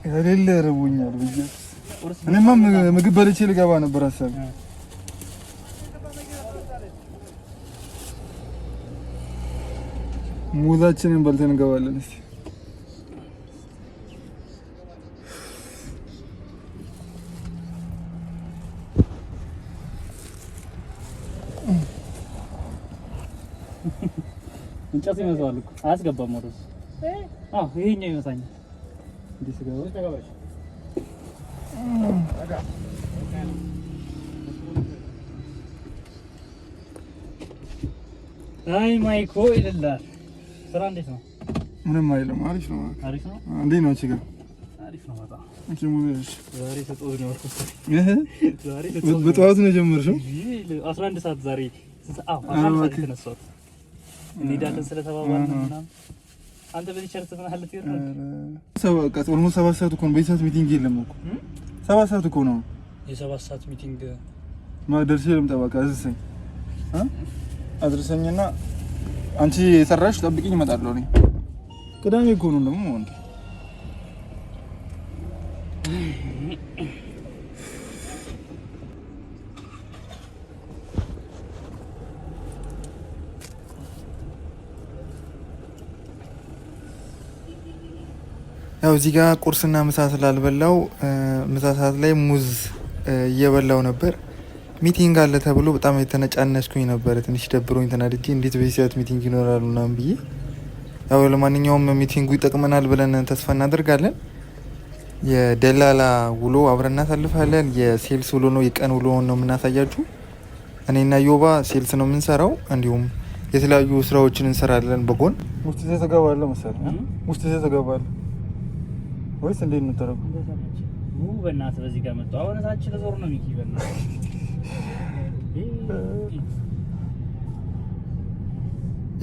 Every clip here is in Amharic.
የሌለ ረቡኛል ብዬ እኔማ ምግብ በልቼ ልገባ ነበር ሀሳብ ሙዛችንን በልተን እንገባለን። እስቲ እንጨት ይመስላል እኮ አያስገባም ወደሱ። ይሄኛው ይመስላል እንዴ ስገባ አይ ማይኮ ይላል። ስራ እንዴት ነው? ምንም አይልም። አሪፍ ነው። አሪፍ ነው። እንዴት ነው ችግር? አሪፍ ነው በጣም። አንቺ ሙዚሽ ዛሬ ተጦር ነው ወርኩት። ዛሬ በጠዋት ነው የጀመርሽው? 11 ሰዓት ዛሬ 11 ሰዓት ተነሳሁት። እንሄዳለን ስለተባባልን ምናምን አንተ በዚህ ቸርት ምን አለ ትይር ነው? ሰዓት ኦልሞስት 7 ሰዓት እኮ ነው። በዚህ ሰዓት ሚቲንግ የለም እኮ 7 ሰዓት እኮ ነው። የ7 ሰዓት ሚቲንግ ማደርሽ ልምጣ በቃ እዚህ አድርሰኝና አንቺ የሰራሽ ጠብቂኝ እመጣለሁ። እኔ ቅዳሜ እኮ ነው ደግሞ ወንድ ያው እዚህ ጋር ቁርስና ምሳ ስላልበላው ምሳ ሰዓት ላይ ሙዝ እየበላው ነበር። ሚቲንግ አለ ተብሎ በጣም የተነጫነስኩኝ ነበር። ትንሽ ደብሮኝ ተናድጄ እንዴት በዚህ ሰዓት ሚቲንግ ይኖራል ምናምን ብዬ ያው ለማንኛውም ሚቲንጉ ይጠቅመናል ብለን ተስፋ እናደርጋለን። የደላላ ውሎ አብረን እናሳልፋለን። የሴልስ ውሎ ነው፣ የቀን ውሎ ነው የምናሳያችሁ። እኔና ዮባ ሴልስ ነው የምንሰራው፣ እንዲሁም የተለያዩ ስራዎችን እንሰራለን በጎን። ውስጥ ተገባለህ መሰለኝ። ውስጥ ተገባለህ ወይስ እንዴት ነው ተረጉ? በእናትህ በዚህ ጋር መጣሁ። አሁን ታች ለዞር ነው ሚኪ በእናትህ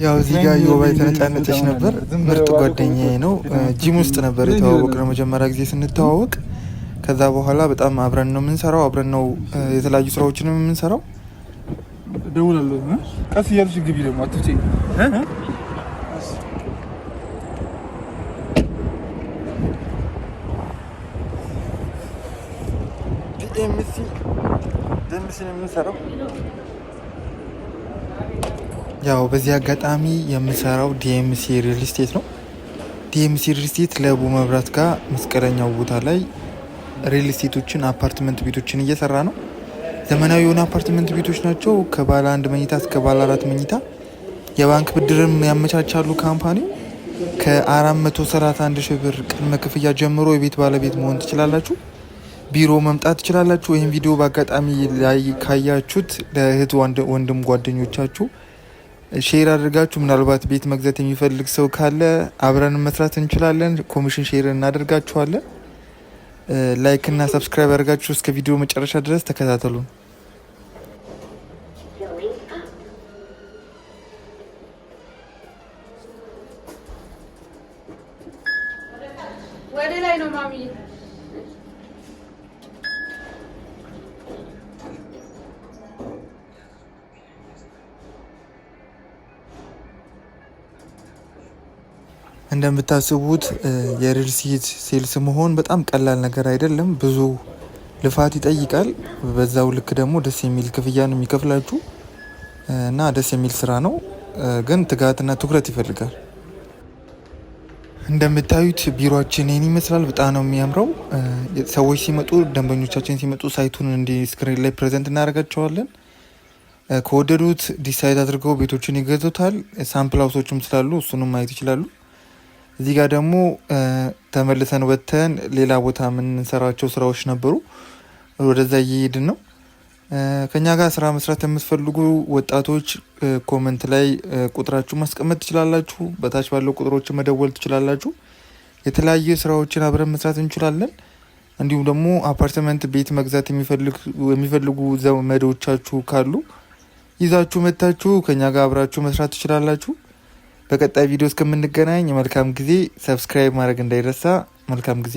ያው እዚህ ጋር ዮባ የተነጫነጨች ነበር። ምርጥ ጓደኛዬ ነው። ጂም ውስጥ ነበር የተዋወቅነው መጀመሪያ ጊዜ ስንተዋወቅ። ከዛ በኋላ በጣም አብረን ነው የምንሰራው፣ አብረን ነው የተለያዩ ስራዎችንም የምንሰራው። ደውላለሁ። ቀስ እያልሽ ግቢ ደግሞ አትፍጪ። ዲኤምሲ ነው የምንሰራው። ያው በዚህ አጋጣሚ የምሰራው ዲኤምሲ ሪል ስቴት ነው። ዲኤምሲ ሪል ስቴት ለቡ መብራት ጋር መስቀለኛው ቦታ ላይ ሪል ስቴቶችን አፓርትመንት ቤቶችን እየሰራ ነው። ዘመናዊ የሆኑ አፓርትመንት ቤቶች ናቸው። ከባለ 1 መኝታ እስከ ባለ 4 መኝታ የባንክ ብድርም ያመቻቻሉ። ካምፓኒው ከ431 ሺህ ብር ቅድመ ክፍያ ጀምሮ የቤት ባለቤት መሆን ትችላላችሁ። ቢሮ መምጣት ትችላላችሁ። ይህን ቪዲዮ በአጋጣሚ ላይ ካያችሁት ለእህት ወንድም ጓደኞቻችሁ ሼር አድርጋችሁ ምናልባት ቤት መግዛት የሚፈልግ ሰው ካለ አብረን መስራት እንችላለን። ኮሚሽን ሼር እናደርጋችኋለን። ላይክ እና ሰብስክራይብ አድርጋችሁ እስከ ቪዲዮ መጨረሻ ድረስ ተከታተሉን። ወደ ላይ ነው ማሚ። እንደምታስቡት የሪል ስቴት ሴልስ መሆን በጣም ቀላል ነገር አይደለም። ብዙ ልፋት ይጠይቃል። በዛው ልክ ደግሞ ደስ የሚል ክፍያ ነው የሚከፍላችሁ እና ደስ የሚል ስራ ነው፣ ግን ትጋትና ትኩረት ይፈልጋል። እንደምታዩት ቢሮአችን ይህን ይመስላል። በጣም ነው የሚያምረው። ሰዎች ሲመጡ፣ ደንበኞቻችን ሲመጡ ሳይቱን እንዲህ ስክሪን ላይ ፕሬዘንት እናደርጋቸዋለን። ከወደዱት ዲሳይድ አድርገው ቤቶችን ይገዙታል። ሳምፕል ሀውሶችም ስላሉ እሱንም ማየት ይችላሉ። እዚህ ጋር ደግሞ ተመልሰን ወጥተን ሌላ ቦታ የምንሰራቸው ስራዎች ነበሩ። ወደዛ እየሄድን ነው። ከኛ ጋር ስራ መስራት የምትፈልጉ ወጣቶች ኮመንት ላይ ቁጥራችሁ ማስቀመጥ ትችላላችሁ። በታች ባለው ቁጥሮች መደወል ትችላላችሁ። የተለያየ ስራዎችን አብረን መስራት እንችላለን። እንዲሁም ደግሞ አፓርትመንት ቤት መግዛት የሚፈልጉ ዘመዶቻችሁ ካሉ ይዛችሁ መታችሁ ከኛ ጋር አብራችሁ መስራት ትችላላችሁ። በቀጣይ ቪዲዮ እስከምንገናኝ መልካም ጊዜ። ሰብስክራይብ ማድረግ እንዳይረሳ። መልካም ጊዜ።